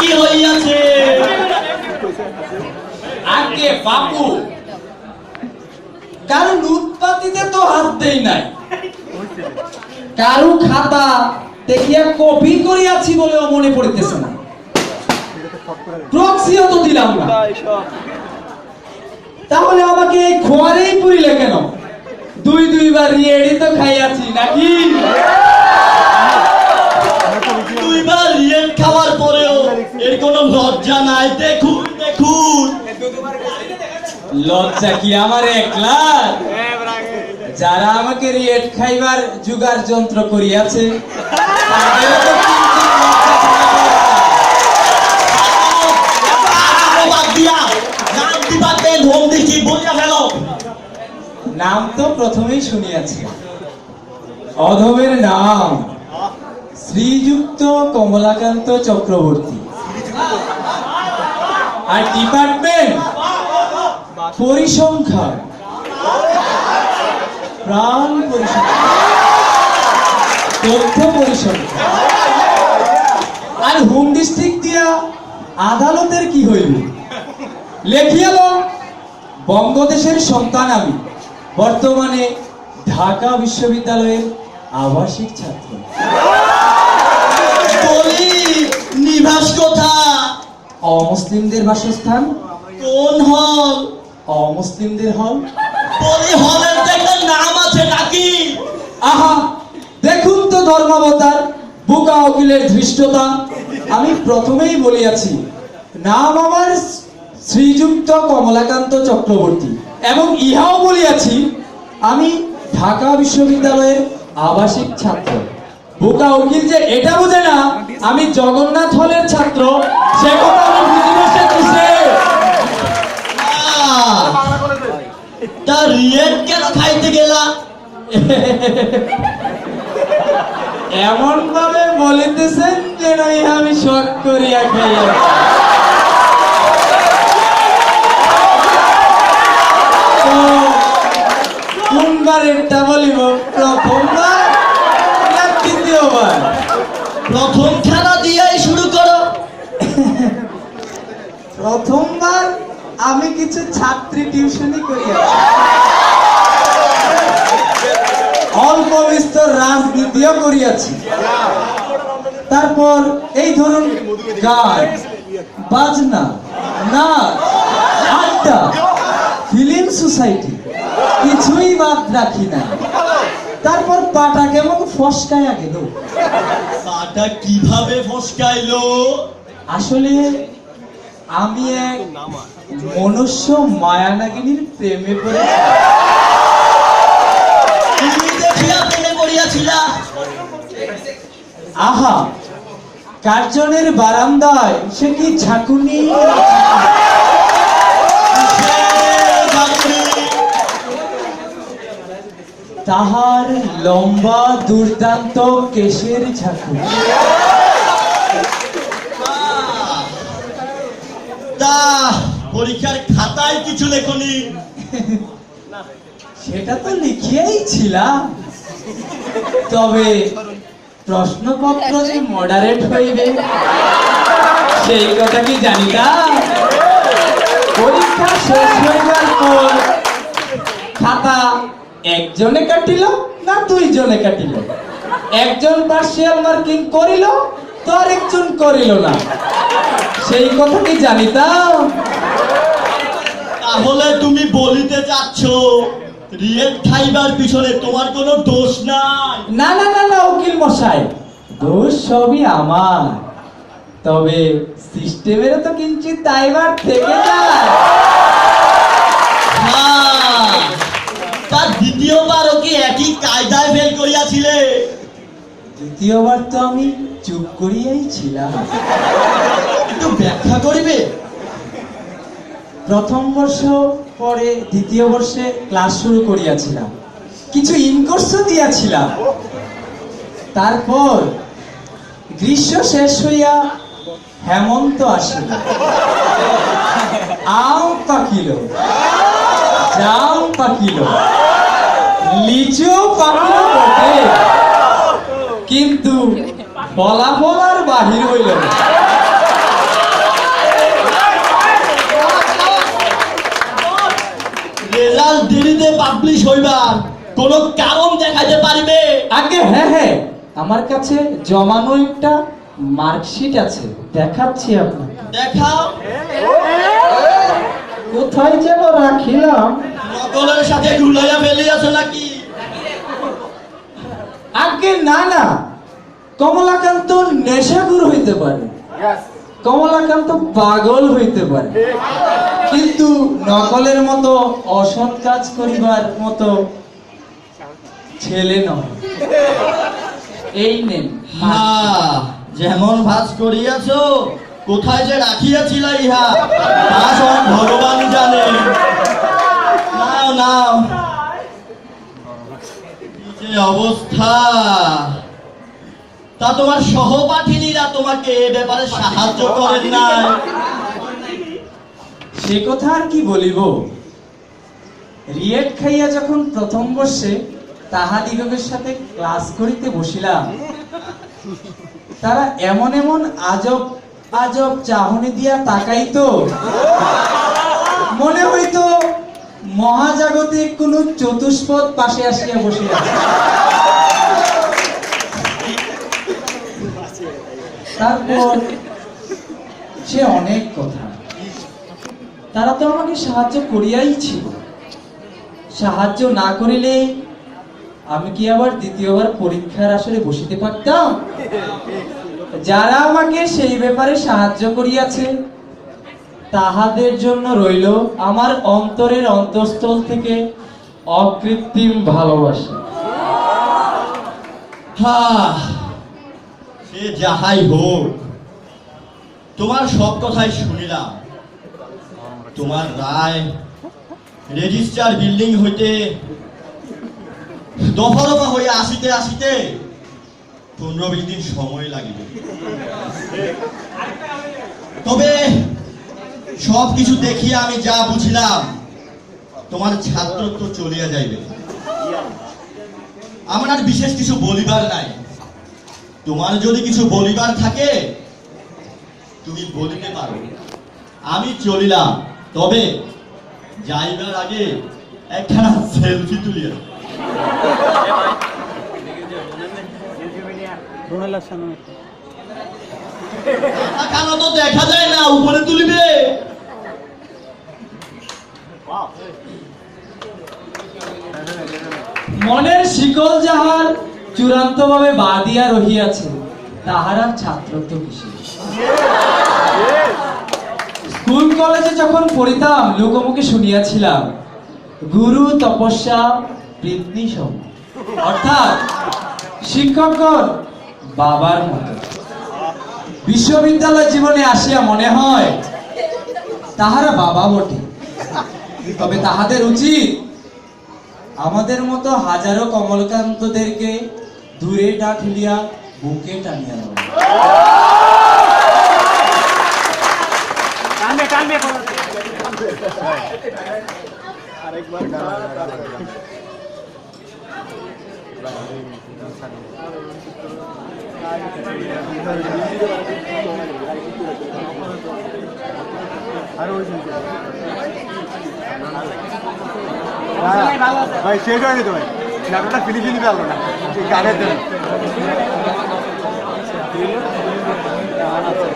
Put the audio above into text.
কি হইয়াছে? আগে বাপু, কারো লুটপাতিতে তো হাত দেই নাই, কারো খাতা দেখিয়া কপি করিয়াছি বলেও মনে পড়িতেছে না, প্রক্সিও তো দিলাম না। তাহলে আমাকে এই খোয়ারেই পুরিলে কেন? দুইবার রিয়েড়ি তো খাইয়াছি নাকি? দুইবার রিয়েট খাওয়ার পরেও এর কোনো লজ্জা নাই। দেখুন দেখুন, লজ্জা কি আমার একলা? যারা আমাকে রিয়েট খাইবার জুগার যন্ত্র করিয়াছে তাদেরও তো কিঞ্চিৎ লজ্জা থাকা বাদ দিয়া নাম দিবাতে ধম দেখি বলিয়া ফেল। নাম তো প্রথমেই শুনিয়াছি, অধমের নাম শ্রীযুক্ত কমলাকান্ত চক্রবর্তী। আর ডিপার্টমেন্ট পরিসংখ্যান, প্রাণ পরিসংখ্যান, তথ্য পরিসংখ্যান। আর হোম ডিস্ট্রিক্ট দিয়া আদালতের কি হইল? লেখিয়াল বঙ্গদেশের সন্তান আমি, বর্তমানে ঢাকা বিশ্ববিদ্যালয়ের আবাসিক ছাত্র। বলি নিবাস কোথা? অমুসলিমদের বাসস্থান। কোন হল? অমুসলিমদের হল। বলি হলের তো একটা নাম আছে নাকি? আহা, দেখুন তো ধর্মাবতার, বুকা উকিলের ধৃষ্টতা। আমি প্রথমেই বলিয়াছি, নাম আমার শ্রীযুক্ত কমলাকান্ত চক্রবর্তী, এবং ইহাও বলিয়াছি আমি ঢাকা বিশ্ববিদ্যালয়ের আবাসিক ছাত্র। বুকা উকিল যে এটা বোঝে না আমি জগন্নাথ হলের ছাত্র, সে কথা আমি বুঝি বসে কিসে? তা রিয়েট কেন খাইতে গেলা? এমন ভাবে বলিতেছেন যেন ইহা আমি শখ করিয়া খাইয়াছি। তো কোনবারেরটা বলিব, প্রথমবার না দ্বিতীয়বার? প্রথম খেলা দিয়েই শুরু করো। প্রথমবার আমি কিছু ছাত্রী টিউশনই করিয়াছি, অল্প বিস্তর রাজনীতিও করিয়াছি। তারপর এই ধরুন গান, বাজনা, নাচ, আড্ডা, ফিল্ম সোসাইটি কিছুই বাদ রাখি না। তারপর পাটা কেমন ফসকায়া গেল। পাটা কিভাবে ফসকাইলো? আসলে আমি এক মনুষ্য মায়ানাগিনীর প্রেমে পড়ে। তুমি দেখিয়া প্রেমে পড়িয়াছিলা? আহা, কার্জনের বারান্দায় সে কি ঝাঁকুনি! তাহার লম্বা দুর্দান্ত কেশের ঝাঁকুনি। তা পরীক্ষার খাতায় কিছু লেখনি? সেটা তো লিখিয়েই ছিলাম, তবে প্রশ্নপত্র যে মডারেট হইবে সেই কথা কি জানিতাম? পরীক্ষা শেষ হইবার পর খাতা একজনে কাটিল না দুইজনে কাটিল, একজন পার্সিয়াল মার্কিং করিল তো আরেকজন করিল না, সেই কথা কি জানিতাম? তাহলে তুমি বলিতে চাচ্ছ রিয়েট খাইবার পিছনে তোমার কোনো দোষ নাই? না না না না উকিল মশাই, দোষ সবই আমার, তবে সিস্টেমেরও তো কিঞ্চিত দায়ভার থেকে যায়। তার দ্বিতীয়বারও কি একই কায়দায় ফেল করিয়াছিলে? দ্বিতীয়বার তো আমি চুপ করিয়াই ছিলাম। একটু ব্যাখ্যা করিবে? প্রথম বর্ষ পরে দ্বিতীয় বর্ষে ক্লাস শুরু করিয়াছিলাম, কিছু ইনকোর্সও দিয়াছিলাম। তারপর গ্রীষ্ম শেষ হইয়া হেমন্ত আসিল, আম পাকিল, জাম পাকিল, লিচু পাকিল বটে, কিন্তু ফলাফল আর বাহির হইল না। রেজাল্ট দেরিতে পাবলিশ হইবার কোন কারণ দেখাইতে পারিবে? আগে হ্যাঁ, আমার কাছে জমানো একটা মার্কশিট আছে, দেখাচ্ছি আপনাকে। দেখাও। কোথায় যেন রাখিলাম। নকলের সাথে ঘুলাইয়া ফেলিয়াছ নাকি? আগে না, কমলাকান্ত নেশাখোর হইতে পারে, কমলাকান্ত পাগল হইতে পারে, কিন্তু নকলের মতো অসৎ কাজ করিবার মতো ছেলে নয়। এই নেন। হ্যাঁ, যেমন ভাজ করিয়াছ, কোথায় যে রাখিয়াছিল ইহা তা স্বয়ং ভগবান জানে। নাও কি যে অবস্থা। তা তোমার সহপাঠিনীরা তোমাকে এ ব্যাপারে সাহায্য করেন নাই? সে কথা আর কি বলিব। রিয়েট খাইয়া যখন প্রথম বর্ষে তাহাদিগের সাথে ক্লাস করিতে বসিলাম, তারা এমন আজব আজব চাহনি দিয়া তাকাইতো, মনে হইতো মহাজাগতিক কোন চতুষ্পদ পাশে আসিয়া বসিয়া। তারপর সে অনেক কথা। তারা তো আমাকে সাহায্য করিয়াই ছিল, সাহায্য না করিলে আমি কি আবার দ্বিতীয়বার পরীক্ষার আসরে বসিতে পারতাম? যারা আমাকে সেই ব্যাপারে সাহায্য করিয়াছে তাহাদের জন্য রইল আমার অন্তরের অন্তঃস্থল থেকে অকৃত্রিম ভালোবাসা। সে যাহাই হোক, তোমার সব কথাই শুনিলাম। তোমার রায় রেজিস্ট্রার বিল্ডিং হইতে দফা হইয়া আসিতে 15-20 দিন সময় লাগিবে। তবে সবকিছু দেখিয়া আমি যা বুঝিলাম, তোমার ছাত্রত্ব চলিয়া যাইবে। আমার আর বিশেষ কিছু বলিবার নাই। তোমার যদি কিছু বলিবার থাকে তুমি বলিতে পারো। আমি চলিলাম, তবে যাইবার আগে একখানা সেলফি তুলিয়া। এখানে তো দেখা যায় না, উপরে তুলিবে। মনের শিকল যাহার চূড়ান্ত ভাবে বাঁধিয়া রহিয়াছে, তাহার আর ছাত্রত্ব কিসের? স্কুল কলেজে যখন পড়িতাম লোকমুখে শুনিয়াছিলাম গুরু তপস্যা বৃত্তি সম, অর্থাৎ শিক্ষকগণ বাবার মতো। বিশ্ববিদ্যালয় জীবনে আসিয়া মনে হয় তাহারা বাবা বটে, তবে তাহাদের উচিত আমাদের মতো হাজারো কমলকান্তদেরকে দূরে ঠেলিয়া বুকে টানিয়া নেওয়া। ভাই শেষ হয়নি তো ভাই, নাটকটা ফিনিশিং দিতে পারলো না গানের জন্য। আমাদের